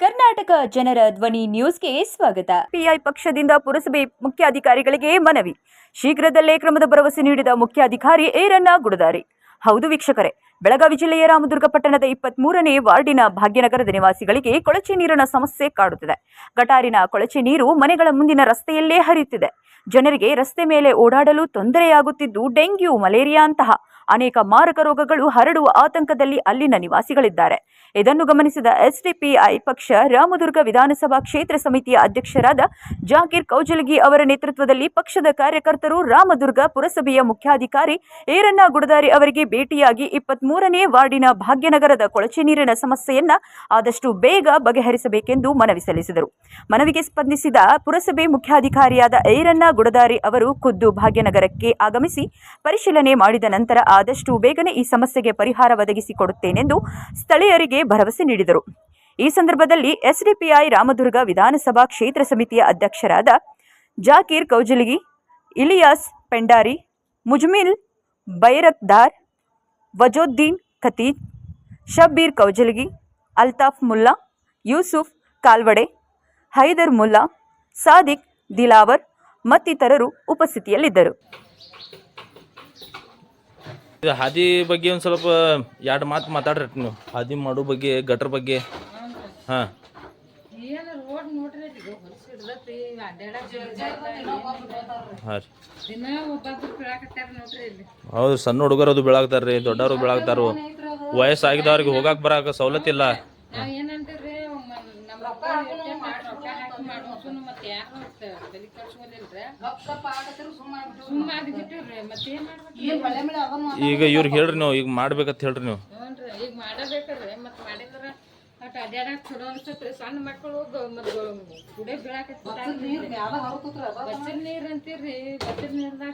ಕರ್ನಾಟಕ ಜನರ ಧ್ವನಿ ನ್ಯೂಸ್ಗೆ ಸ್ವಾಗತ. ಪಿಐ ಪಕ್ಷದಿಂದ ಪುರಸಭೆ ಮುಖ್ಯಾಧಿಕಾರಿಗಳಿಗೆ ಮನವಿ. ಶೀಘ್ರದಲ್ಲೇ ಕ್ರಮದ ಭರವಸೆ ನೀಡಿದ ಮುಖ್ಯಾಧಿಕಾರಿ ಈರಣ್ಣ ಗುಡದಾರಿ. ಹೌದು ವೀಕ್ಷಕರೇ, ಬೆಳಗಾವಿ ಜಿಲ್ಲೆಯ ರಾಮದುರ್ಗ ಪಟ್ಟಣದ 23ನೇ ವಾರ್ಡಿನ ಭಾಗ್ಯನಗರದ ನಿವಾಸಿಗಳಿಗೆ ಕೊಳಚೆ ನೀರಿನ ಸಮಸ್ಯೆ ಕಾಡುತ್ತಿದೆ. ಗಟಾರಿನ ಕೊಳಚೆ ನೀರು ಮನೆಗಳ ಮುಂದಿನ ರಸ್ತೆಯಲ್ಲೇ ಹರಿಯುತ್ತಿದೆ. ಜನರಿಗೆ ರಸ್ತೆ ಮೇಲೆ ಓಡಾಡಲು ತೊಂದರೆಯಾಗುತ್ತಿದ್ದು, ಡೆಂಗ್ಯೂ, ಮಲೇರಿಯಾ ಅಂತಹ ಅನೇಕ ಮಾರಕ ರೋಗಗಳು ಹರಡುವ ಆತಂಕದಲ್ಲಿ ಅಲ್ಲಿನ ನಿವಾಸಿಗಳಿದ್ದಾರೆ. ಇದನ್ನು ಗಮನಿಸಿದ ಎಸ್ಡಿಪಿಐ ಪಕ್ಷ ರಾಮದುರ್ಗ ವಿಧಾನಸಭಾ ಕ್ಷೇತ್ರ ಸಮಿತಿಯ ಅಧ್ಯಕ್ಷರಾದ ಜಾಕೀರ್ ಕೌಜಲಗಿ ಅವರ ನೇತೃತ್ವದಲ್ಲಿ ಪಕ್ಷದ ಕಾರ್ಯಕರ್ತರು ರಾಮದುರ್ಗ ಪುರಸಭೆಯ ಮುಖ್ಯಾಧಿಕಾರಿ ಈರಣ್ಣ ಗುಡದಾರಿ ಅವರಿಗೆ ಭೇಟಿಯಾಗಿ 23ನೇ ವಾರ್ಡಿನ ಭಾಗ್ಯನಗರದ ಕೊಳಚೆ ನೀರಿನ ಸಮಸ್ಯೆಯನ್ನ ಆದಷ್ಟು ಬೇಗ ಬಗೆಹರಿಸಬೇಕೆಂದು ಮನವಿ ಸಲ್ಲಿಸಿದರು. ಮನವಿಗೆ ಸ್ಪಂದಿಸಿದ ಪುರಸಭೆ ಮುಖ್ಯಾಧಿಕಾರಿಯಾದ ಈರಣ್ಣ ಗುಡದಾರಿ ಅವರು ಖುದ್ದು ಭಾಗ್ಯನಗರಕ್ಕೆ ಆಗಮಿಸಿ ಪರಿಶೀಲನೆ ಮಾಡಿದ ನಂತರ ಆದಷ್ಟು ಬೇಗನೆ ಈ ಸಮಸ್ಯೆಗೆ ಪರಿಹಾರ ಒದಗಿಸಿಕೊಡುತ್ತೇನೆಂದು ಸ್ಥಳೀಯರಿಗೆ ಭರವಸೆ ನೀಡಿದರು. ಈ ಸಂದರ್ಭದಲ್ಲಿ ಎಸ್ಡಿಪಿಐ ರಾಮದುರ್ಗ ವಿಧಾನಸಭಾ ಕ್ಷೇತ್ರ ಸಮಿತಿಯ ಅಧ್ಯಕ್ಷರಾದ ಜಾಕೀರ್ ಕೌಜಲಗಿ, ಇಲಿಯಾಸ್ ಪೆಂಡಾರಿ, ಮುಜ್ಮಿಲ್ ಬೈರಕ್ದಾರ್, ವಜೋದ್ದೀನ್ ಖತೀಜ್, ಶಬ್ಬೀರ್ ಕೌಜಲಗಿ, ಅಲ್ತಾಫ್ ಮುಲ್ಲಾ, ಯೂಸುಫ್ ಕಾಲ್ವಡೆ, ಹೈದರ್ ಮುಲ್ಲಾ, ಸಾದಿಕ್ ದಿಲಾವರ್ ಮತ್ತಿತರರು ಉಪಸ್ಥಿತಿಯಲ್ಲಿದ್ದರು. ಹಾದಿ ಬಗ್ಗೆ ಒಂದು ಸ್ವಲ್ಪ ಎರಡು ಮಾತು ಮಾತಾಡ್ರಿ ನೀವು. ಹಾದಿ ಮಾಡೋ ಬಗ್ಗೆ, ಗಟ್ರ ಬಗ್ಗೆ. ಹಾಂ, ಹಾಂ ರೀ. ಹೌದು, ಸಣ್ಣ ಹುಡುಗರು ಅದು ಬೀಳಾಕ್ತಾರ ರೀ, ದೊಡ್ಡವರು ಬೀಳಾಕ್ತಾರು. ವಯಸ್ಸಾಗಿದ್ದವ್ರಿಗೆ ಹೋಗಕ್ಕೆ ಬರಕ್ಕೆ ಸವಲತ್ತಿಲ್ಲ. ಈಗ ಇವ್ರಿಗೆ ಹೇಳ್ರಿ ನೀವು, ಈಗ ಮಾಡ್ಬೇಕಂತ ಹೇಳ್ರಿ ನೀವು. ಈಗ ಮಾಡಬೇಕ್ರಿ, ಮತ್ತೆ ಮಾಡಿದ್ರ ಅಡ್ಯಾಡಕ್ ಚಲೋ ಅನ್ಸತ್ರಿ. ಸಣ್ಣ ಮಕ್ಕಳು ಕುಡೆ ಬೀಳಾಕತ್ತಿ ಬಚ್ಚಲ್ ನೀರ್ ಅಂತೀರ್ರಿ. ಬಚ್ಚಲ್ ನೀರ್ದಾಗ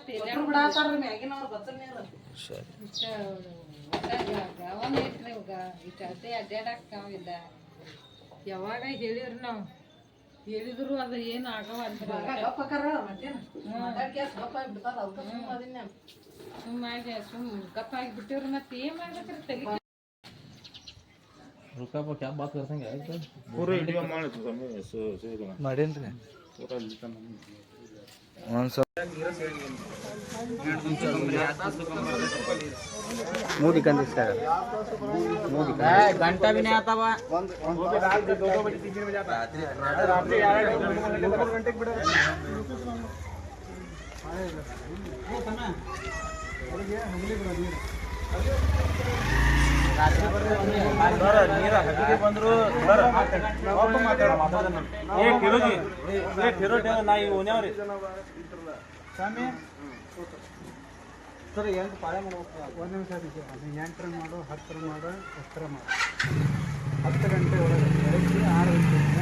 ಅವನ ಐತ್ರಿ. ಇಷ್ಟ ಅದೇ ಅಡ್ಯಾಡಕ್ ನಾವಿಲ್ಲ. ಯಾವಾಗ ಹೇಳಿವ್ರಿ ನಾವು, ಹೇಳಿದ್ರು ಅದು ಏನು ಆಗವ ಸುಮ್ಮಾಗಿ ಗಪ್ಪಾಗಿ ಬಿಟ್ಟಿವ್ರಿ. ಮತ್ತೆ ಏನ್ ಮಾಡ್ಬೇಕ್ರಿ? ತಲೆ क्या बात करते हैं पूरे वीडियो माने तो समय ಮಾಡೇನ್ರಿ मोदी का सर मोदी का घंटा भी नहीं आता हुआ ಬಂದ್ರು ಸರ್ 8 ಪಾಳೆ ಮಾಡ್ಬೇಕು. ಒಂದು ನಿಮಿಷ ಅದಕ್ಕೆ 8 ರನ್ ಮಾಡು, 10 ರನ್ ಮಾಡು, 10 ರನ್ ಮಾಡು. 10 ಗಂಟೆ ಒಳಗೆ ಬೆಳಗ್ಗೆ 6 ಗಂಟೆಯಿಂದ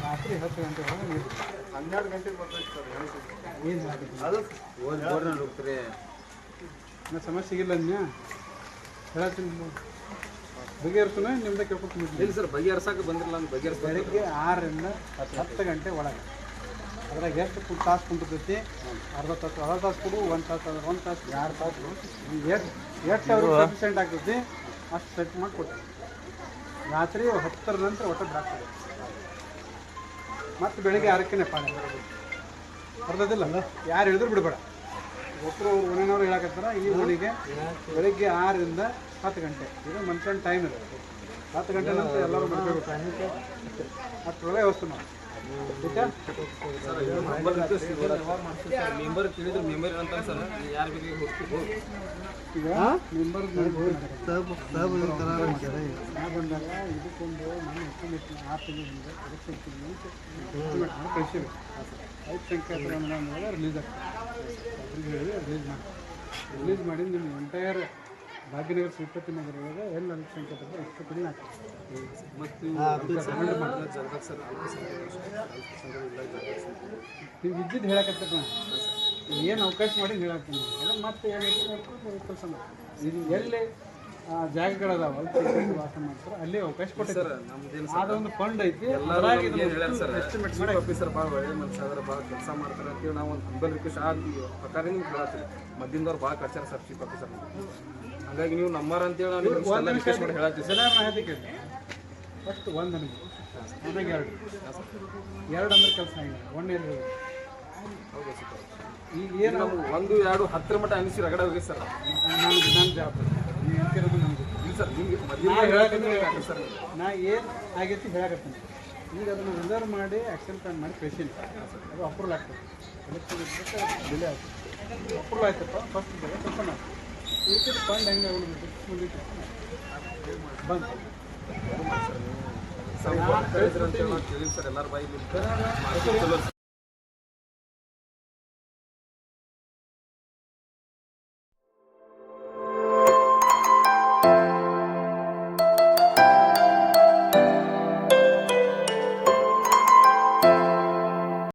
ರಾತ್ರಿ 10 ಗಂಟೆ ಒಳಗೆ 12 ಗಂಟೆಗೆ ಬರ್ತೈತೆ ಸರ್. ಏನು ಮಾಡಿದ್ರಿ ಅದು ಬೋರ್ನಲ್ಲಿ ಹೋಗ್ತೀರಿ? ನಾ ಸಮಸ್ಯೆ ಇಲ್ಲ ಅನ್ಯ ಹೇಳತ್ತೀನಿ. ಬಗೆಹರಿಸೋಣ ನಿಮ್ದು ಕೇಳ್ಕೊತೀನಿ. ಇಲ್ಲ ಸರ್, ಬಗೆಹರ್ಸಕ್ಕೆ ಬಂದಿರಲ್ಲ. ಅಂದ್ರೆ ಬಗೆಹರಿಸ ಬೆಳಗ್ಗೆ 6 ರಿಂದ 10 ಗಂಟೆ ಒಳಗೆ. ಅದ್ರಾಗ ಎಷ್ಟು ತಾಸು ಕುಂಟಿರ್ತೈತಿ? ಅರ್ಧ ತಾಸು ಕೊಡು, 1 ತಾಸು, 2 ತಾಸು. ಎಷ್ಟು ಅವ್ರಿಗೆ ಸಫಿಷಿಯೆಂಟ್ ಆಗ್ತೈತಿ ಅಷ್ಟು ಸೆಟ್ ಮಾಡಿ ಕೊಡ್ತೀವಿ. ರಾತ್ರಿ 10ರ ನಂತರ ಒಟ್ಟು ಬಿಡಾಕ್ತದೆ. ಮತ್ತು ಬೆಳಿಗ್ಗೆ 6ಕ್ಕೆ ಪಾಳೆ ಅರ್ಧದಿಲ್ಲ. ಯಾರು ಹೇಳಿದ್ರು ಬಿಡಬೇಡ. ಒಬ್ಬರು ಓಣಿನವ್ರು ಹೇಳಕತ್ತಾರ. ಈ ಓಣಿಗೆ ಬೆಳಿಗ್ಗೆ 6 ರಿಂದ 10 ಗಂಟೆ ಇದು ಮನುಷ್ಯನ ಟೈಮ್ ಇದೆ. 10 ಗಂಟೆ ನಂತರ ಎಲ್ಲರೂ ಮಾಡಬೇಕು. ಅಷ್ಟರೊಳಗೆ ವ್ಯವಸ್ಥೆ ಮಾಡಿ. ಮೆಂಬರ್ ತಿಳಿದ್ರು ಮೆಂಬರ್ ಅಂತ ಸರ್ ಯಾರು ಬೇಕು ಈಗ ಮೆಂಬರ್ ಬಂದಾಗ ಇದಕ್ಕೊಂದು ನಾನು ಎಸ್ಟಿಮೇಟ್ 6 ತಿಂಗಳಿಂದ ಕಳಿಸಿವಿ. 5 ಸಂಖ್ಯಾತರ ರಿಲೀಸ್ ಆಗ್ತದೆ. ರಿಲೀಸ್ ಮಾಡಿ ನಿಮ್ಮ ಎಂಟೈರ್ ಭಾಗ್ಯನಗರ ಶ್ರೀಪತಿ ನಗರದೊಳಗೆ ಎಲ್ಲ ಅಲ್ಪಸಂಖ್ಯಾತರು ಎಷ್ಟು ಕಡಿಮೆ ಆಗ್ತದೆ. ಮತ್ತು ನೀವು ಇದ್ದಿದ್ದು ಹೇಳಕತ್ತ ಏನು ಅವಕಾಶ ಮಾಡಿ ಹೇಳತ್ತೀನಿ. ಮತ್ತೆ ಏನೈತಿ ಕೆಲಸ ಮಾಡಿ. ಇದು ಎಲ್ಲಿ ಜಾಗಗಳದಾವಲ್ಲ ತಿರುಗಿ ವಾಸ ಮಾಡ್ತಾರೆ ಅಲ್ಲಿ ಅವಕಾಶ ಕೊಟ್ಟಿದ್ದಾರೆ. ಅದೊಂದು ಫಂಡ್ ಐತಿ. ಎಸ್ಟಿಮೇಟ್ ಆಫೀಸರ್ ಭಾಳ ಒಳ್ಳೆ ಮನುಷ್ಯ ಅದ್ರ ಭಾಳ ಕೆಲಸ ಮಾಡ್ತಾರೆ ಅಂತೇಳಿ ನಾವು ಒಂದು ಹಂಬಲ್ ರಿಕ್ವೆಸ್ಟ್ ಆ ಪ್ರಕಾರ ನಿಮ್ಗೆ ಹೇಳತ್ತೀವಿ. ಮಧ್ಯದವ್ರು ಭಾಳ ಕಚ್ಚಾರ ಸರ್ ಚೀಫ್ ಆಫೀಸರ್. ಹಾಗಾಗಿ ನೀವು ನಮ್ಮರ ಅಂತೇಳಿ ನಾವು ನಿಮ್ಗೆ ರಿಕ್ವೆಸ್ಟ್ ಮಾಡಿ ಹೇಳತ್ತೀವಿ ಸರ್. ಮಾಹಿತಿ ಕೇಳಿ ಫಸ್ಟ್ ಒಂದು ನನಗೆ ಆಮೇಲೆ ಎರಡು ಅಂದ್ರೆ ಕೆಲಸ ಆಗಿಲ್ಲ. ಒಂದು ಎಲ್ಲಿ ಹೌದು ಸರ್. ಈಗ ಏನು ನಾವು 1, 2, 10 ಮಟ್ಟ ಅನಿಸಿ ರಗಡ ಹೋಗಿ ಸರ್. ನನ್ನ ಜವಾಬ್ದಾರಿ ನೀವು ಹೇಳ್ತಿರೋದು ನನಗೆ ಇಲ್ಲ ಸರ್ ನಿಮ್ಗೆ ಮಧ್ಯ ಸರ್ ನಾ ಏನು ಆಗೈತಿ ಹೇಳಕತ್ತೀನಿ. ಈಗ ಅದನ್ನು ರಿಸರ್ವ್ ಮಾಡಿ ಆ್ಯಕ್ಷನ್ ಪ್ಲಾನ್ ಮಾಡಿ ಪೇಷಂಟ್ ಅದು ಅಪ್ರೂವಲ್ ಆಗ್ತದೆ. ಎಲೆಕ್ಷನ್ ಡಿಲೇ ಆಗ್ತದೆ. ಅಪ್ರೂವಲ್ ಆಯ್ತಪ್ಪ ಫಸ್ಟ್ ಕೆಲಸ ಮಾಡಿ ಇದಕ್ಕೆ ಫಂಡ್ ಹೆಂಗೆ ಬಂದು ಸರ್ ಎಲ್ಲರ ಬಾಯಿ